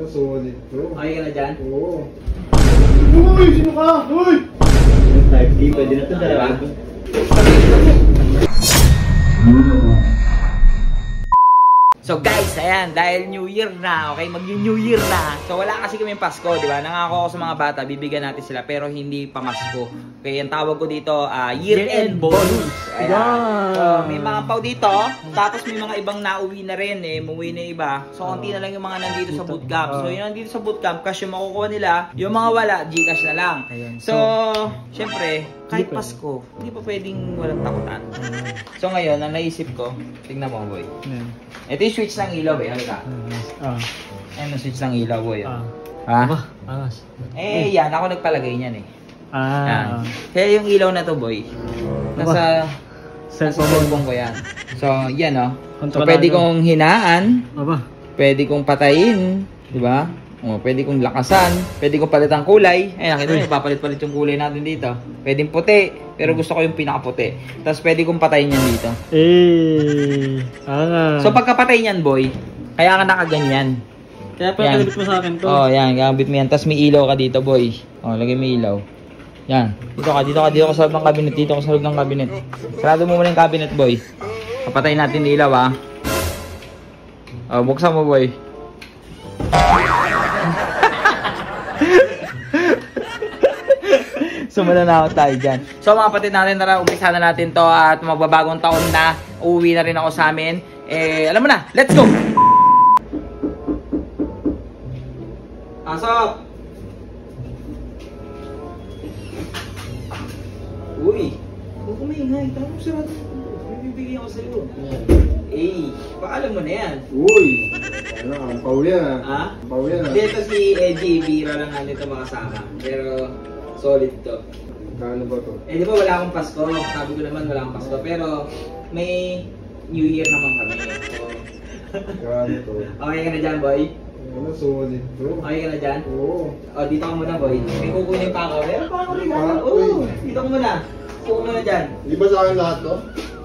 Solid to. Okay ka na dyan? Oo. Uy! Sino ka? Uy! Type D, pwede na ito dalawa. So guys, ayan, dahil New Year na, okay, mag-New Year na. So wala kasi kami Pasko, di ba? Nangako ako sa mga bata, bibigyan natin sila, pero hindi pa Pasko. Okay, ang tawag ko dito, year-end bonus. Ayan. So, may mga pau dito, tapos may mga ibang nauwi na rin, umuwi na iba. So, konti na lang yung mga nandito sa bootcamp. So, yung nandito sa bootcamp, cash yung makukuha nila, yung mga wala, Gcash na lang. So, syempre, kahit Pasko, hindi pa pwedeng walang takutan. So, ngayon, ang naisip ko, tingnan mo, boy. Ito yung switch ng ilaw, eh. Halika. Ayan yung switch ng ilaw, boy. Ha? Yan. Ako nagpalagay niyan, eh. Yan. Kaya yung ilaw na to, boy, nasa cellphone ko yan. So, yan, oh. So, pwede kong hinaan. Pwede kong patayin. Diba? O, pwede kong lakasan. Pwede kong palitan kulay. Ayan, nakita nyo, papalit-palit yung kulay natin dito. Pwedeng puti. Pero gusto ko yung pinakaputi. Tapos pwede kong patayin yan dito. So pagkapatay niyan, boy, kaya ka nakaganyan. Kaya pala kalabit mo sa akin to. Oh, yan, gamit mo yan. Tapos may ilaw ka dito, boy. Oh, lagay mo ilaw. Yan. Dito ka sa loob ng cabinet. Dito ka sa loob ng cabinet. Sarado mo muna yung cabinet, boy. Papatayin natin yung ilaw, ha. Oh, buksan mo, boy. Sumula na ako tayo dyan. So mga kapatid natin, tara, umpisa na natin to at magbabagong taon na. Uuwi na rin ako sa amin. Alam mo na, let's go! Pasok! Uy! Huwag kumingay. Tara mo sarado. May bibigyan ako sa'yo. Paalam mo na yan. Uy! Ano, ang pau yan, ha? Ang pau yan, ha? Dito si Eddie, bira lang nga nito makasama. Pero solid to. Kano ba to? Di ba wala akong Pasko? Sabi ko naman wala akong Pasko. Pero may New Year naman kami. So, Kano to? okay ka na dyan, boy? Ano, solid to. Okay ka na dyan? Oo. O, dito ka muna, boy. May kukunin pa ako. Meron pa ako regalo. Oo, dito ka muna. Kukunin muna dyan. Di ba sa akin lahat to?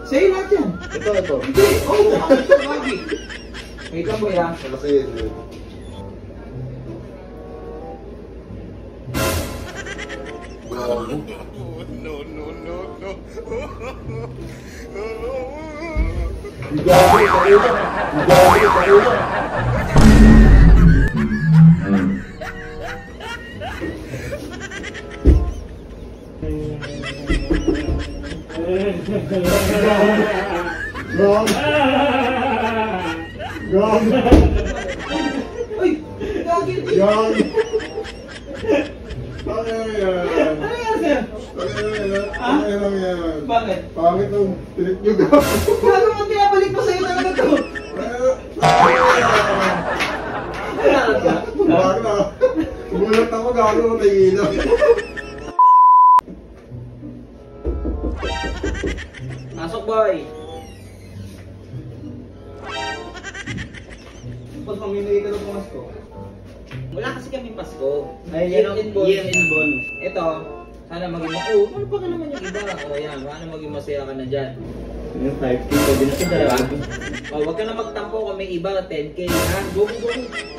Sa'yo lahat yan. Ito. Hindi. Oo, ito, Magi. Wait lang, boy, ha? Kasi yun. Bakit? Pangit ang trip nyo, Gago mo, pinabalik mo sa'yo talaga to. Bakit na? Gulat ako, gago mo tayo. Pasok, boy. Pag mamimigay ka ng Pasko. Wala kasi kami Pasko. Year-end bonus. Ito, sana maging ano pa ka naman yung iba? O yan, sana maging masaya ka na dyan. Yung type D, pwede na ito dalawa. Huwag ka na magtampo kung may iba, 10K ha? Go.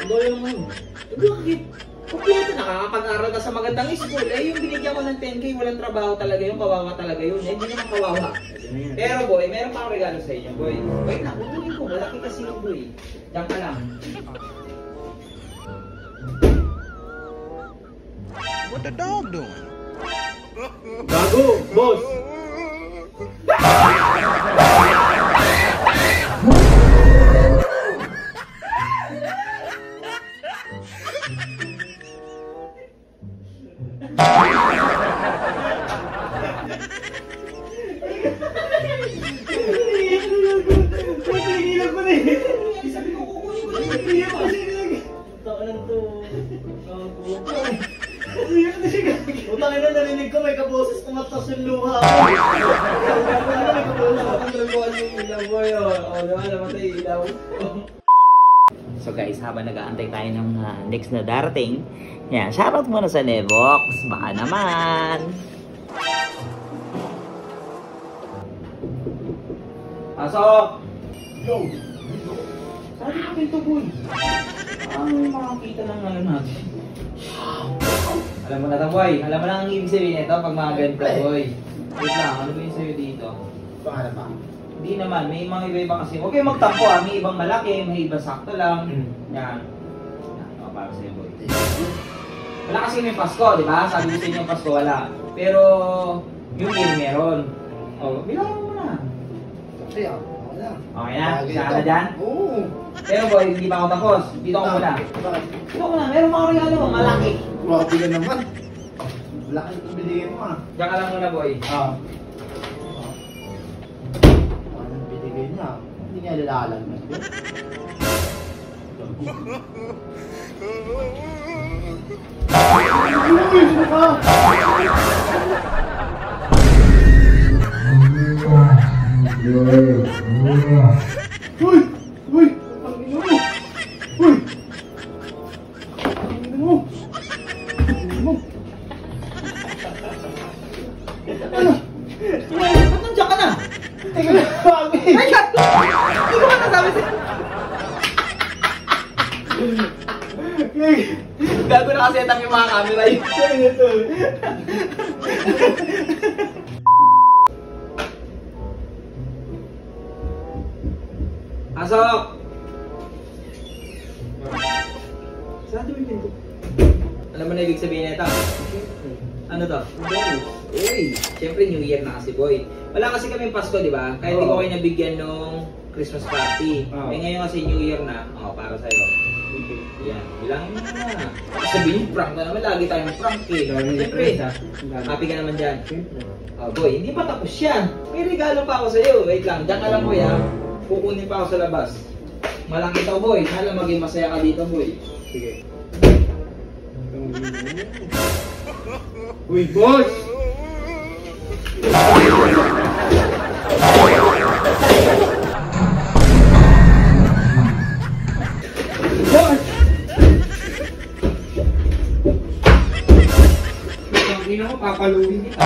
Doon naman. Bakit? Kompleto, nakakapag-aral ka sa magandang school. Yung binigyan ko ng 10K, walang trabaho talaga yun, kawawa talaga yun. Hindi naman kawawa. Pero boy, meron pa akong regalo sa inyo, boy. Wait na, kukunin ko, malaki kasi yung boy. Diyan ka lang. What the dog doing? Bago, boss! Utang ina, narinig ko may kaboses tumatas yung luha ko. May kaboses tumatas yung ilaw mo yun. O, diba, namatay yung ilaw. So guys, habang nag-aantay tayo ng next na darating, yan, shoutout muna sa Nevox. Baka naman. Pasok! Yo! Saan ka pinto, boy? Paano makakita ng ano natin? Alam mo na ito, boy. Alam mo na ang ibig sabihin nito pag mga ganito, boy. Wait lang, ano ba yung sa'yo dito? Pangalan ba? Hindi naman, may mga iba-iba kasi. Huwag kayong magtampo ah, may ibang malaki, may ibang sakto lang. Yan. Yan, para sa'yo, boy. Wala kasi may Pasko, di ba? Sabi ko sa inyo Pasko, wala. Pero, yung year meron. O, bilangan mo na. Kasi ah. Wala. Okay na? Isa na dyan? Oo. Pero boy, hindi pa ako tapos. Dito ako muna. Bakit? Dito ako muna. Meron mga regalo, malaki. Grabe ka naman. Laki yung binigay mo ah. Diyan ka lang muna, boy. Anong binigay niya? Hindi niya lalalang na. Uy! Uy! Ang ino mo! Uy! Ang ino mo! Ang ino mo! Ano? Ba't nandiyan ka na? Teka lang, mami! Ay, God! Hindi ko ba nasabi sa'yo? Gago na kasi atang yung mga camera yun. Pasok! Saan yung pinto? Alam mo na ibig sabihin nito? Ano to? Uy! Siyempre New Year na kasi, boy. Wala kasi kami Pasko, di ba? Kaya hindi ko kayo nabigyan nung Christmas party. Eh ngayon kasi New Year na, para sa'yo. Yan, bilangin mo na. Sabihin yung prank na naman, lagi tayong prank eh. Siyempre, happy ka naman dyan. Boy, hindi pa tapos yan. May regalo pa ako sa'yo. Wait lang, dyan ka lang boy ha. Kukunin pa ako sa labas. Malaki to boy, sana maging masaya ka dito boy. Sige. Uy, boss! Hindi na mo papaluin kita.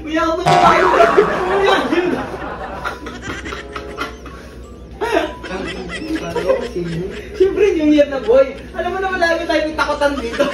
Uyak mo tayo! Siyempre New Year na boy! Alam mo naman lagi tayo may takotan dito.